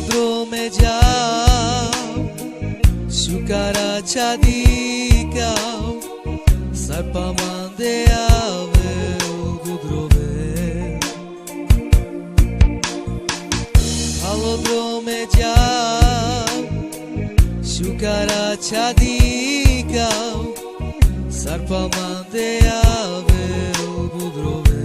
Halodrome jau Shukara chadikau Sarpamande ave gudrove Halodrome jau Shukara chadikau Sarpamande ave gudrove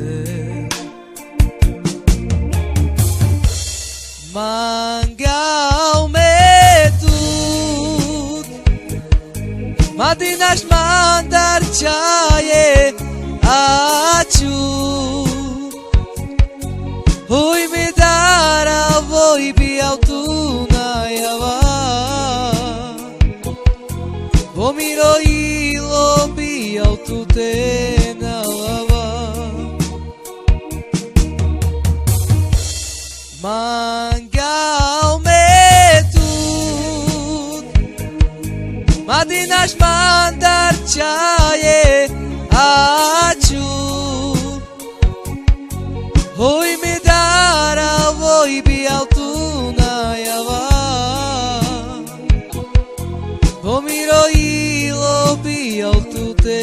Mangau metut Madinash mandar chaye achu Hui midara voi bi autuna yava Vomiro ilo bi aututena lava Mangau metut Madinash mandar chaye achu Hui midara voi bi autuna yava Vomiro ilo bi autute